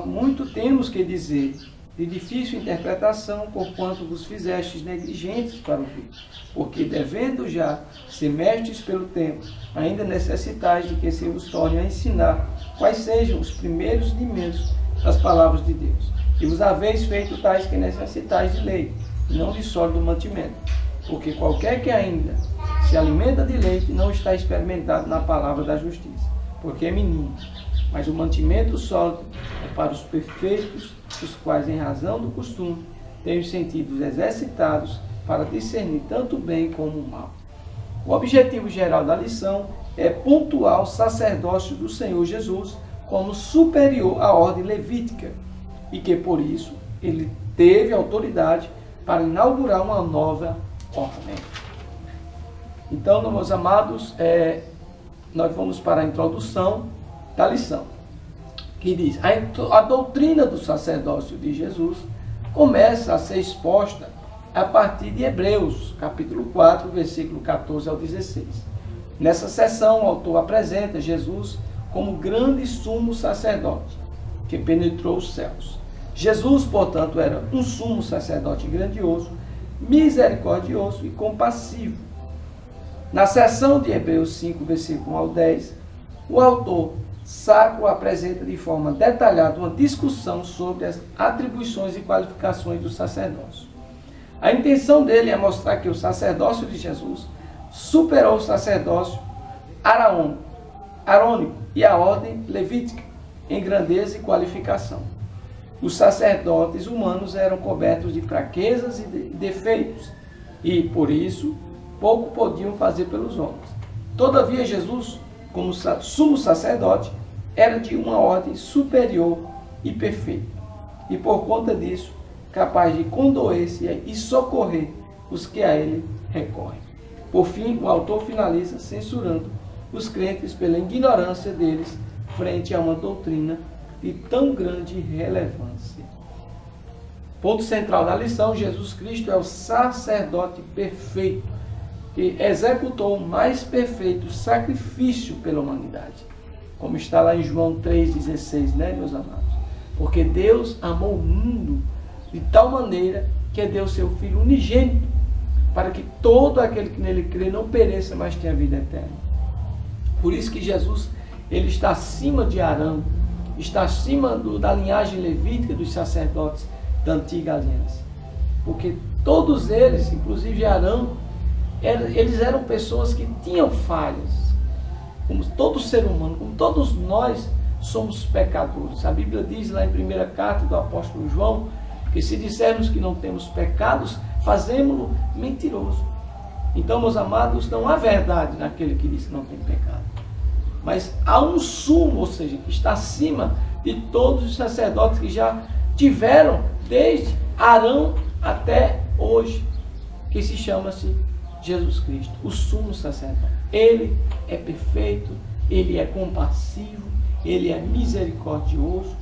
muito temos que dizer, de difícil interpretação, porquanto vos fizestes negligentes para ouvir. Porque, devendo já ser mestres pelo tempo, ainda necessitais de que se vos torne a ensinar quais sejam os primeiros rudimentos das palavras de Deus. E vos haveis feito tais que necessitais de lei, e não de sólido mantimento. Porque qualquer que ainda se alimenta de leite não está experimentado na palavra da justiça, porque é menino. Mas o mantimento sólido é para os perfeitos, os quais, em razão do costume, têm os sentidos exercitados para discernir tanto o bem como o mal. O objetivo geral da lição é pontuar o sacerdócio do Senhor Jesus como superior à ordem levítica, e que, por isso, ele teve autoridade para inaugurar uma nova ordem. Então, meus amados, nós vamos para a introdução da lição, que diz: a doutrina do sacerdócio de Jesus começa a ser exposta a partir de Hebreus, capítulo 4, versículo 14 ao 16. Nessa sessão, o autor apresenta Jesus como grande sumo sacerdote, que penetrou os céus. Jesus, portanto, era um sumo sacerdote grandioso, misericordioso e compassivo. Na seção de Hebreus 5, versículo 1 ao 10, o autor sacro apresenta de forma detalhada uma discussão sobre as atribuições e qualificações do sacerdócio. A intenção dele é mostrar que o sacerdócio de Jesus superou o sacerdócio arônico e a ordem levítica em grandeza e qualificação. Os sacerdotes humanos eram cobertos de fraquezas e defeitos, e, por isso, pouco podiam fazer pelos homens. Todavia, Jesus, como sumo sacerdote, era de uma ordem superior e perfeita, e por conta disso, capaz de condoer-se e socorrer os que a ele recorrem. Por fim, o autor finaliza censurando os crentes pela ignorância deles frente a uma doutrina de tão grande relevância. Ponto central da lição: Jesus Cristo é o sacerdote perfeito, que executou o mais perfeito sacrifício pela humanidade. Como está lá em João 3,16, né, meus amados? Porque Deus amou o mundo de tal maneira que deu seu Filho unigênito, para que todo aquele que nele crê não pereça, mas tenha vida eterna. Por isso que Jesus, ele está acima de Arão, está acima da linhagem levítica dos sacerdotes da antiga aliança. Porque todos eles, inclusive Arão, eles eram pessoas que tinham falhas, como todo ser humano, como todos nós somos pecadores. A Bíblia diz lá em 1ª carta do apóstolo João, que se dissermos que não temos pecados, fazemos-lo mentiroso. Então, meus amados, não há verdade naquele que diz que não tem pecado. Mas há um sumo, ou seja, que está acima de todos os sacerdotes que já tiveram, desde Arão até hoje, que se chama-se Jesus Cristo, o sumo sacerdote. Ele é perfeito, ele é compassivo, ele é misericordioso,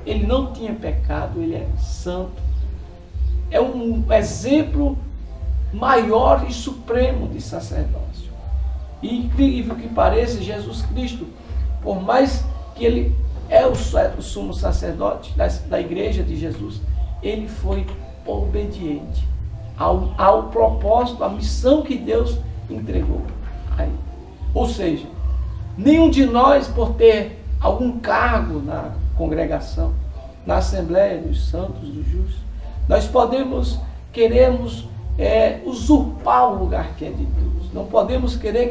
ele não tinha pecado, ele é santo. É um exemplo maior e supremo de sacerdócio. E incrível que pareça, Jesus Cristo, por mais que ele é o sumo sacerdote da igreja de Jesus, ele foi obediente ao propósito, à missão que Deus entregou a ele. Ou seja, nenhum de nós, por ter algum cargo na congregação, na Assembleia dos Santos, dos Justos, nós queremos usurpar o lugar que é de Deus. Não podemos querer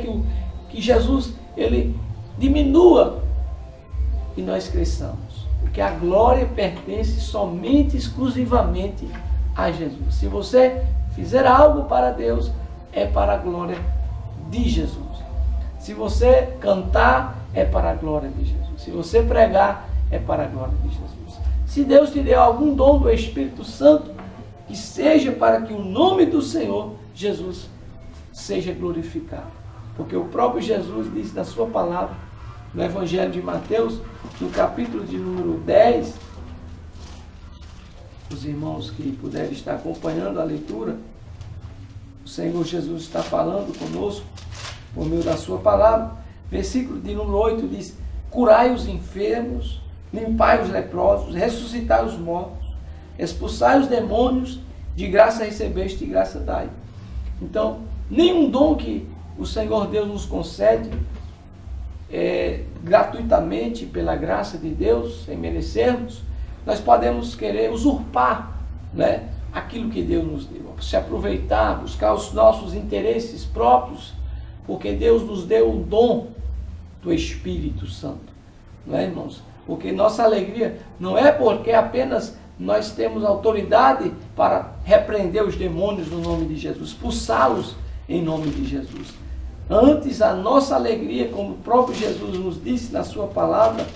que Jesus ele diminua e nós cresçamos, porque a glória pertence somente, exclusivamente a Jesus. Se você fizer algo para Deus, é para a glória de Jesus. Se você cantar, é para a glória de Jesus. Se você pregar, é para a glória de Jesus. Se Deus te deu algum dom do Espírito Santo, que seja para que o nome do Senhor Jesus seja glorificado. Porque o próprio Jesus disse na sua palavra, no Evangelho de Mateus, no capítulo de número 10, os irmãos que puderem estar acompanhando a leitura, o Senhor Jesus está falando conosco por meio da sua palavra. Versículo de número 8 diz: curai os enfermos limpai os leprosos, ressuscitai os mortos, expulsai os demônios, de graça recebeste, de graça dai. Então, nenhum dom que o Senhor Deus nos concede gratuitamente, pela graça de Deus, sem merecermos, nós podemos querer usurpar, né, aquilo que Deus nos deu, se aproveitar, buscar os nossos interesses próprios, porque Deus nos deu o dom do Espírito Santo, não é, irmãos? Porque nossa alegria não é porque apenas nós temos autoridade para repreender os demônios no nome de Jesus, expulsá-los em nome de Jesus. Antes, a nossa alegria, como o próprio Jesus nos disse na sua palavra,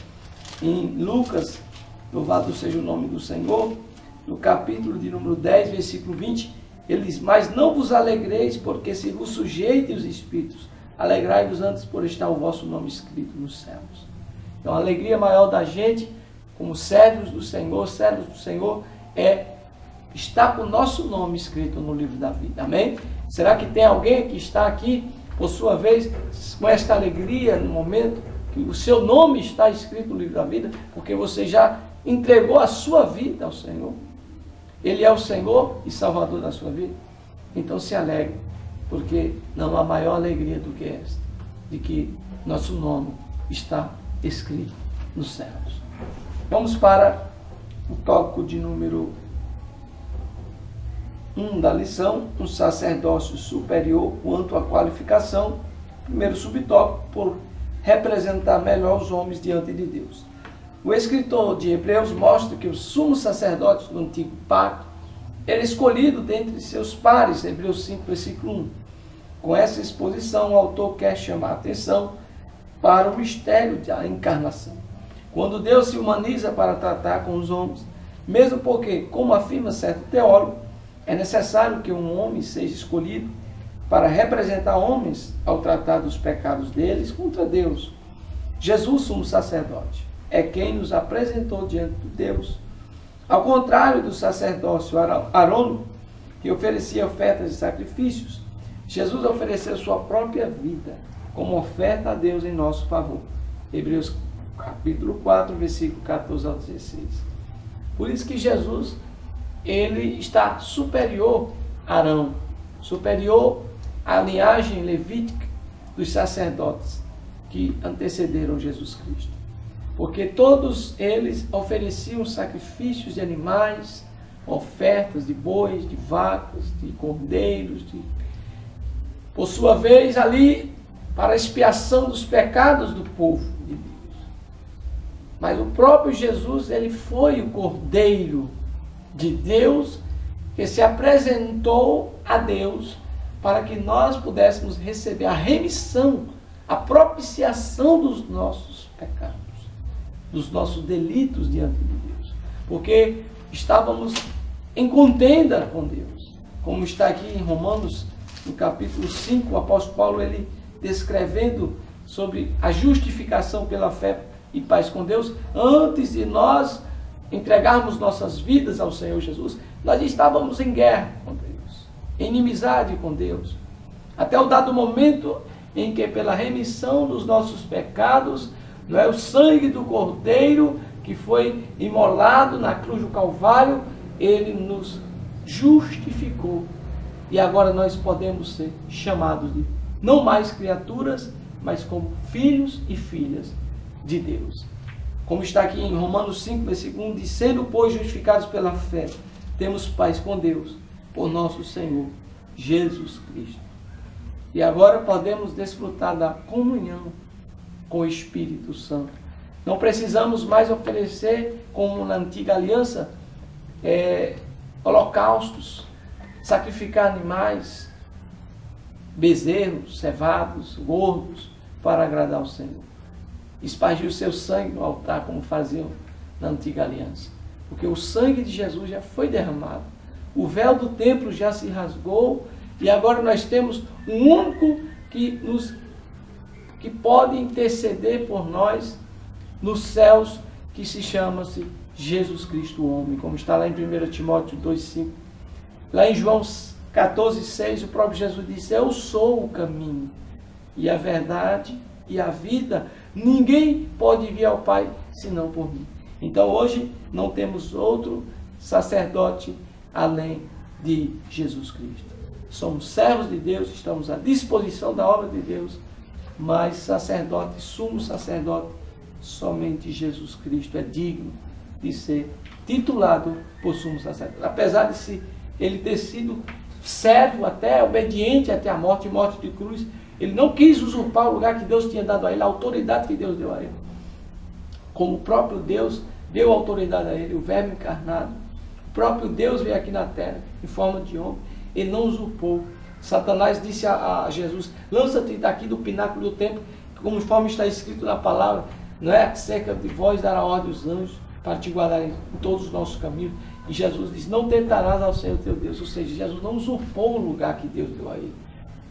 em Lucas, louvado seja o nome do Senhor, no capítulo de número 10, versículo 20, ele diz: mas não vos alegreis, porque se vos sujeite os espíritos, alegrai-vos antes por estar o vosso nome escrito nos céus. Então, a alegria maior da gente, como servos do Senhor, é estar com o nosso nome escrito no livro da vida. Amém? Será que tem alguém que está aqui, por sua vez, com esta alegria no momento que o seu nome está escrito no livro da vida, porque você já entregou a sua vida ao Senhor? Ele é o Senhor e Salvador da sua vida. Então se alegre, porque não há maior alegria do que esta, de que nosso nome está escrito nos céus. Vamos para o tópico de número 1 da lição, um sacerdócio superior quanto à qualificação. Primeiro subtópico, por representar melhor os homens diante de Deus. O escritor de Hebreus mostra que o sumo sacerdote do antigo pacto era escolhido dentre seus pares, Hebreus 5, versículo 1. Com essa exposição, o autor quer chamar a atenção para o mistério da encarnação. Quando Deus se humaniza para tratar com os homens, mesmo porque, como afirma certo teólogo, é necessário que um homem seja escolhido para representar homens ao tratar dos pecados deles contra Deus. Jesus, sumo sacerdote, é quem nos apresentou diante de Deus. Ao contrário do sacerdócio arônico, que oferecia ofertas e sacrifícios, Jesus ofereceu sua própria vida como oferta a Deus em nosso favor. Hebreus capítulo 4, versículo 14 ao 16. Por isso que Jesus, ele está superior a Arão, superior à linhagem levítica dos sacerdotes que antecederam Jesus Cristo. Porque todos eles ofereciam sacrifícios de animais, ofertas de bois, de vacas, de cordeiros, por sua vez ali para a expiação dos pecados do povo de Deus. Mas o próprio Jesus, ele foi o Cordeiro de Deus que se apresentou a Deus para que nós pudéssemos receber a remissão, a propiciação dos nossos pecados, dos nossos delitos diante de Deus. Porque estávamos em contenda com Deus. Como está aqui em Romanos, no capítulo 5, o apóstolo Paulo, ele descrevendo sobre a justificação pela fé e paz com Deus, antes de nós entregarmos nossas vidas ao Senhor Jesus, nós estávamos em guerra com Deus, em inimizade com Deus, até o dado momento em que, pela remissão dos nossos pecados, não é, o sangue do Cordeiro que foi imolado na cruz do Calvário, ele nos justificou. E agora nós podemos ser chamados de, não mais criaturas, mas como filhos e filhas de Deus. Como está aqui em Romanos 5, versículo 1, diz: sendo, pois, justificados pela fé, temos paz com Deus, por nosso Senhor Jesus Cristo. E agora podemos desfrutar da comunhão com o Espírito Santo. Não precisamos mais oferecer, como na antiga aliança, holocaustos, sacrificar animais, bezerros, cevados, gordos, para agradar ao Senhor. Espargir o seu sangue no altar, como faziam na antiga aliança. Porque o sangue de Jesus já foi derramado. O véu do templo já se rasgou e agora nós temos um único que pode interceder por nós nos céus, que se chama-se Jesus Cristo, o homem, como está lá em 1 Timóteo 2,5. Lá em João 14,6, o próprio Jesus disse: eu sou o caminho e a verdade e a vida. Ninguém pode vir ao Pai senão por mim. Então hoje não temos outro sacerdote além de Jesus Cristo. Somos servos de Deus, estamos à disposição da obra de Deus, mas sacerdote, sumo sacerdote, somente Jesus Cristo é digno de ser titulado por sumo sacerdote. Apesar de ele ter sido servo até, obediente até a morte de cruz, ele não quis usurpar o lugar que Deus tinha dado a ele, a autoridade que Deus deu a ele. Como o próprio Deus deu autoridade a ele, o Verbo encarnado, o próprio Deus veio aqui na terra, em forma de homem, ele não usurpou. Satanás disse a Jesus, lança-te daqui do pináculo do templo, conforme está escrito na palavra, não é? Acerca de vós dará ordem aos anjos, para te guardarem em todos os nossos caminhos. E Jesus diz, não tentarás ao Senhor teu Deus. Ou seja, Jesus não usurpou o lugar que Deus deu a ele.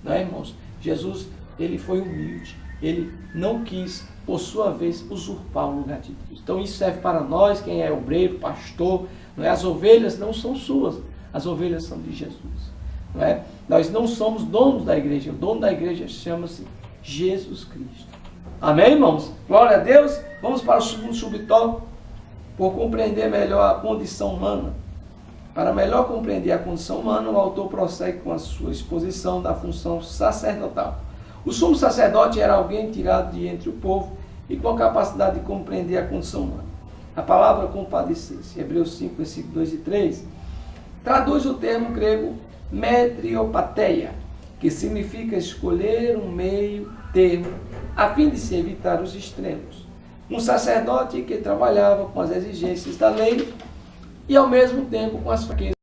Não é, irmãos? Jesus, ele foi humilde. Ele não quis, por sua vez, usurpar o lugar de Deus. Então isso serve para nós, quem é obreiro, pastor. Não é? As ovelhas não são suas. As ovelhas são de Jesus. Não é? Nós não somos donos da igreja. O dono da igreja chama-se Jesus Cristo. Amém, irmãos? Glória a Deus. Vamos para o segundo subtópico. Por compreender melhor a condição humana. Para melhor compreender a condição humana, o autor prossegue com a sua exposição da função sacerdotal. O sumo sacerdote era alguém tirado de entre o povo e com a capacidade de compreender a condição humana. A palavra compadecer-se, Hebreus 5, versículos 2 e 3, traduz o termo grego metriopateia, que significa escolher um meio termo a fim de se evitar os extremos. Um sacerdote que trabalhava com as exigências da lei e ao mesmo tempo com as fraquezas